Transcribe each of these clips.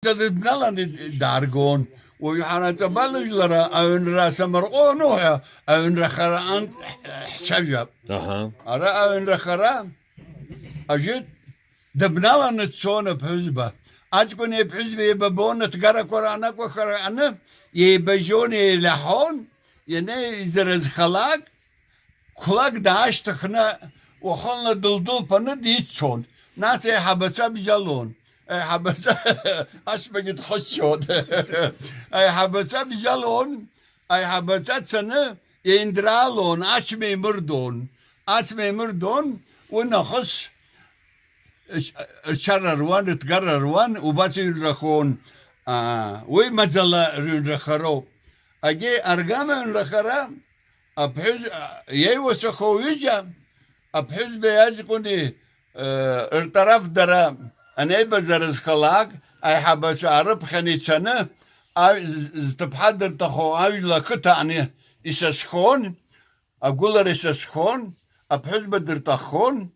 Nalan dargon ويحنا تبالج لرا أون راس مرقونه أون رخران سجب أرا أون رخران أجد دبنا نتصون بحزبه أتكون بحزبه يبون تقرأ قرآنك وقرآنه يبجوني لحون يعني زرز خلاق خلاق داش تخنا وخلنا دلدل بنا ديتشون ناس يحبسها بجالون حبسه أشبه قد خشود أي حبسه بجالون أي حبسه سنة يندرالون أشبه مردون ونخص شرروان تقرروان وبس يرخون ومازال يرخرو أجي أرقام يرخرا أبحث يوسخو يجا أبحث بيجكوني الطرف درا أنا بزرز خلاق أي حبس عرب خنيتنا تبحضر تخو أجل كتاني إسسخون أقول إسسخون أبحث بدر تخون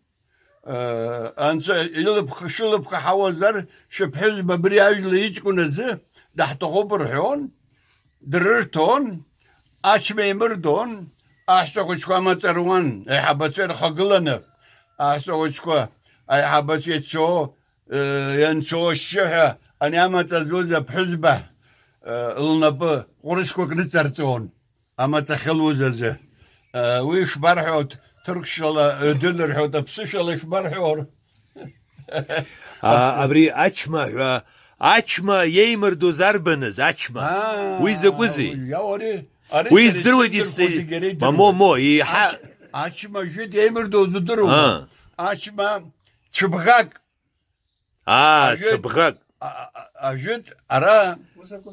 أنت يلب شلب كحوزر شبحث ببري أجل يجكون زه دحت غبر حون دررتون أشمي مردون أحسو شكوا متروان أي حبس خقلنا أحسو شكوا أي حبس يتشو ينشو الشحة أنا أما تزوز بحزبه النبى قرشكو كنترتون أما تخلوز زه ويش برحوت تركشلا دولار حوت بسشلا إيش برحور أبري أچما يمر دو زربنز أچما ويز قزي ويز دروي ديستي مو أچما جد يمر دو زدرو أچما شبغاك شبغاك أجد أرى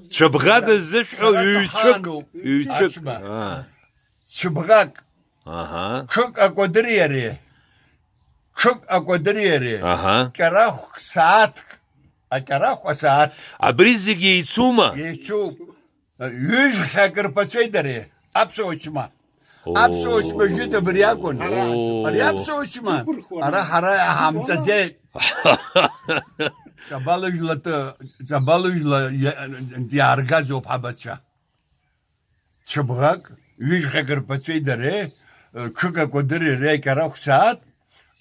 شبغاك الزفحو يشك شبغاك كوك أكو دريري كراخ ساعات أكراخ ساعات أبريزي يتسوما يوج خاكر بسيدري أبسوشما أبسوشما جد برياكون أري أبسوشما أرى حرا حمزة زي زبالج ديارغا زوب حبتشا شبغاك يوج خاكر بسيدري كوكا كودري ري كراخ ساعات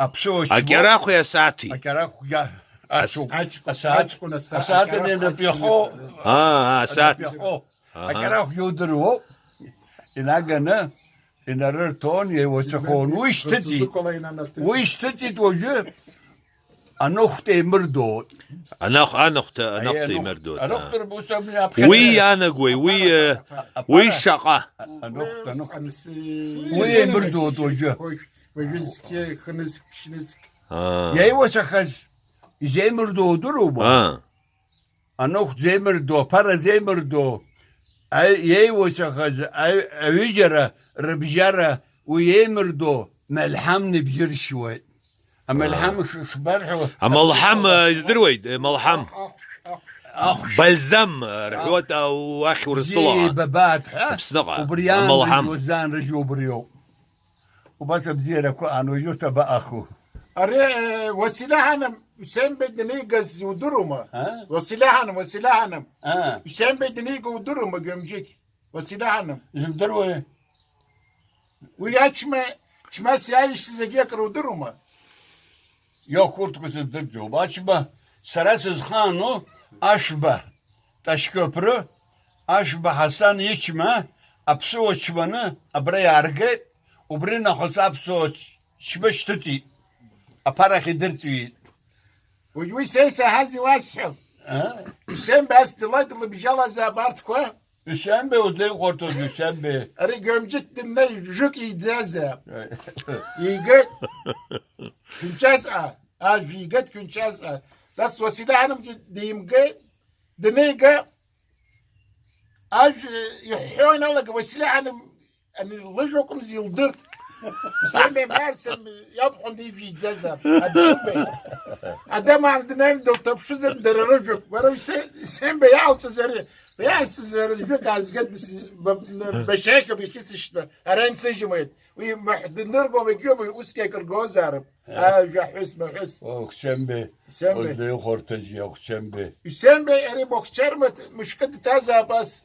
أبسوشما أكراخ يا ساعتي أكراخ يا أسات إن بيخو ساعت أكراخ يودرو إن أجنا إن رتون يوسخون ويشتتي توجه أنخت مردود أنخت مردود وي أنا قوي وي شقة أنخت وي مردود وجه يوسخز زمردو دروما أنخت زمردو para زمردو يوسخز أوجرة ربجرة ويمردو ملحم نبجر شوي ملحم خبر ملحم يزدرويد ملحم بلزم رحوت أو أخي ورسطلها زي ببات وبريان وزان رجو بريو وبس بزيرك أنا وجوت بأخو أري وسلاحنا وسام بدني جز ودرما وسلاحنا وسام بدني جو ودرما جمجيك وسلاحنا زمدروي ويا شما سيايش زجيك ودرما yok kurtkusu dırcı açma sarasız xanu aşba taşköprü aşba Hasan içme apsu açmanı abraya arge ubrina xos apsu şbeştiti apara khidirti ويسيسا هذه واسحو Hüseyin bes dilaydılı bir jala zabart ko Hüseyin Bey uzay kortoz Hüseyin Bey Arı gömcük dinle jük iyice ييجت كنشاسة ييجت كنشاسة بس وسيلة عنهم ديمجة دنيجة يحيون الله وسيلة عنهم أن اللجوكم زيلدر سمي مرسم يبقون دي في جزء أدم عندنا ندو تبشزر درجوك ولو سمي يعود تزري يا سزر جوك عز قد بشاكة بيكسش أرين سجمت ومحدنرقو بيكيوم وسكيكر جوزارب جحس محس Hüseyin Bey. Hüseyin Bey. Özdeyi Hortacı'ya Hüseyin Bey. Hüseyin Bey eri bokçer مشكلة تازا بس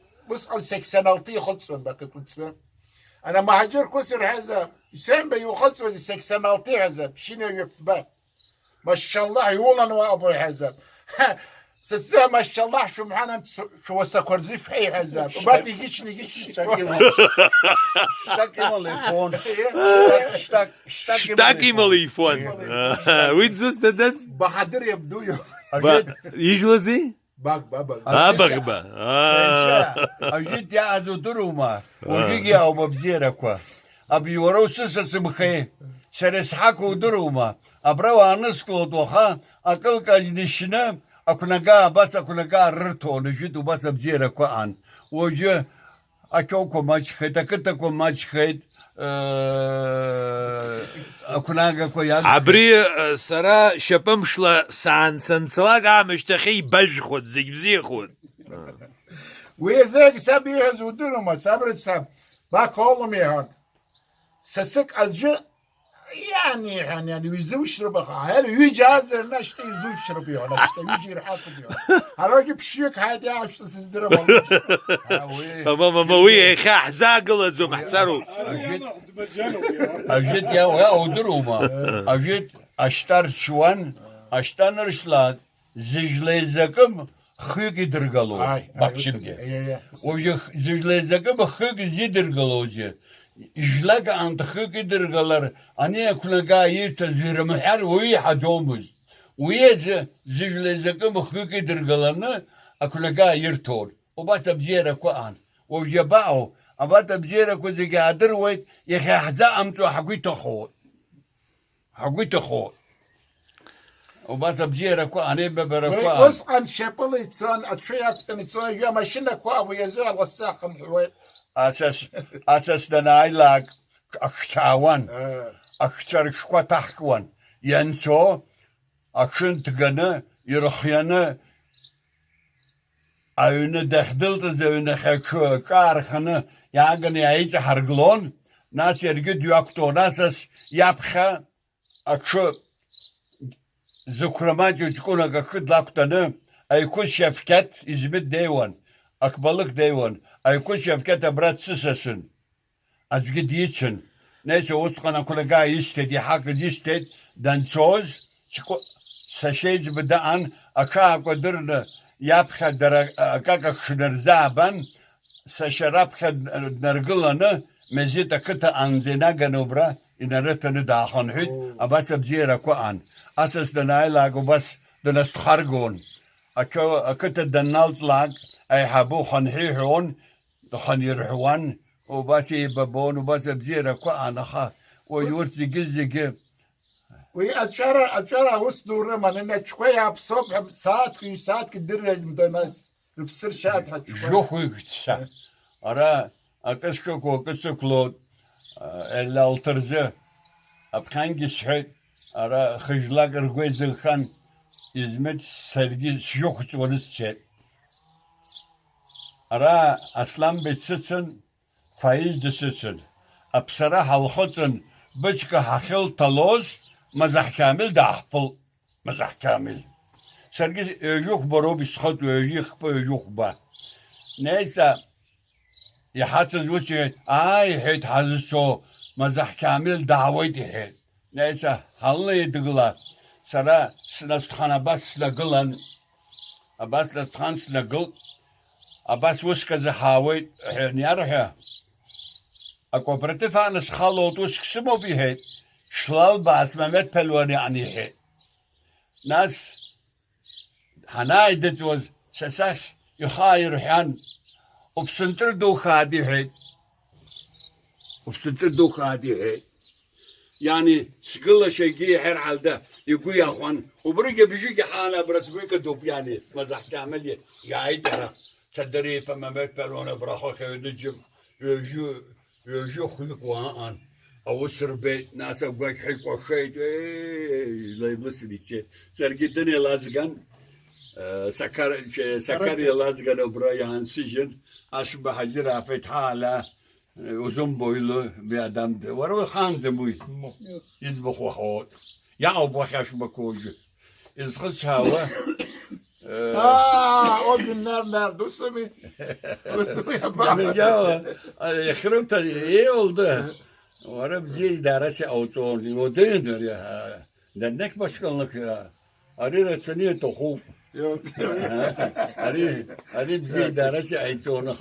على 86 خلصوا بقى كنت انا مهاجر كسر هذا Hüseyin Bey يخلص 86 هذا شنو يكتبه ما شاء الله يولن وابو هذا سسه ما شاء الله شو معانا شو وسكر زيف حي هذا وبعد يجيشني Ştak telefon. Ştak telefon. Видишь, это بحضر يبدو يجوزي؟ باك بابا بغبة. Ajit ya azu duruma. Ujigi ya mabzira Abi yoro sisa simkhe. Şereshaku duruma. Abrava anısklo doha. Akıl kajnişine. Akunaga bas akunaga rto. Nijit bas abzira an. Oje akoko maç khayt. Akıta maç khayt. Akunaga koyag. عبري سرا شبمشلا سانسنسلاق مشتخي بجخد زيخد. ويزاك سابي يهزودون صبر ساب باك هولم يهاد سسك أزج يعني يزوج ربخا هل يجازر نشتي يزوج ربيع نشتي يجي رحاك بيع هلا يجيب شيك هادي عش تسدر ماما وي خاح زاقل زو محسرو Ajit ya oduruma. Ajit aştar şuan aştan ırşlat zijlezakım хыги дыргало. Bak şimdi. O zijlezakım хыги zidirgalo. İjlak ant хыги dırgalar. Ani kunaga yirta zirmihar uyi hacomuz. Uyi zijlezakım хыги dırgalarını akunaga yirtor. O basa bjera kuan. O jabao. Abata bjera kuziga adırwayt يخحزا أمتو حقيتو خو وبس بجيرة كو أنا ببركوا بس عن شابل يتسان أتشيك تنسان يا ماشينا كو أبو يزال والساقم حوي أساس دنايلاك أكتاوان أكتر شكوا تحكوان ينسو أكشن تغنى يرخيانا أيونا دخدلت زيونا خاكو كارخانا يعني عيز حرقلون ناس يرجع ديوكتو ناس يابخا أكشو ذكرمات يجكونا كخد لاكتنا أيكون شفكات إزمت ديوان أكبالك ديوان أيكون شفكات أبرات سسسن أجد يتشن نيسا وسقنا كلها يستدي حق يستد دانسوز سشيز بدأن أكا قدرنا يابخا أكا خنرزابان سشرابخا نرقلنا مزيتا كتا أنزينا جنوبرا إن رتنا داخن حد أباس بزيرا كوان أساس دناي لاغو بس دنستخرجون أكتا دنالت لاغ أي حبو خنحيحون دخن يرحوان وباسي بابون وباس بزيرا كوان أخا ويورت زيجي وأشارة وصلوا رمان إن شوية بصبح ساعات كدير مدناس بصير شاد حتشوي يوخوي كتشا أرا أكسكو كوكسكلو إلا الترزة أبخانجي شحيت أرا خجلاق رغوي زلخان إزمت سرقي شيوخت ونسشيت أرا أسلام بيتسسن فايز دسسن أبسرا حلخطن بچك حخل تلوز مزح كامل داحفل مزح كامل سرقي يوخ برو بيسخط ويوخ يوخ با نيسا يحاتز وشي حيت حازسو مزح كامل دعويتي حيت نيسا حالنا يدقلا سرا سنستخانا بس لقلن أباس لستخان سلقل أباس وشكا زحاويت نيارها أكوبرتفا نسخالوت وشك سمو بي حيت شلال باس ممت پلواني عني حيت ناس حناي دتوز سساش يخاير حيان وبسنتر دوخ هادي هيد وبسنتر دوخ هادي هيد يعني سقلا شيء حر حالده يقول يا اخوان وبرجع بيجي حاله برسوي كدوب يعني مزح كامل يا عيدرا تدري فما مات بالونه براخو خير نجم يجو خيق وان او سربيت ناس ابغاك حيق وخيت لا يبلسني شيء سرقي الدنيا لازقان سكر يلازقنا برايا هنسجن أشبه حجرة فتحة Uzun boylu bir adamdı. Var o hanzı bu. İz bu kuhut. Ya o bu yaş bu koyucu. İz kız hava. O günler nerede mi? Ya yakırım da iyi oldu. Var bizi idaresi avcı o değildir ya. Dernek başkanlık ya. Arı resmini tohum. Yok. Arı bizi idaresi avcı onu.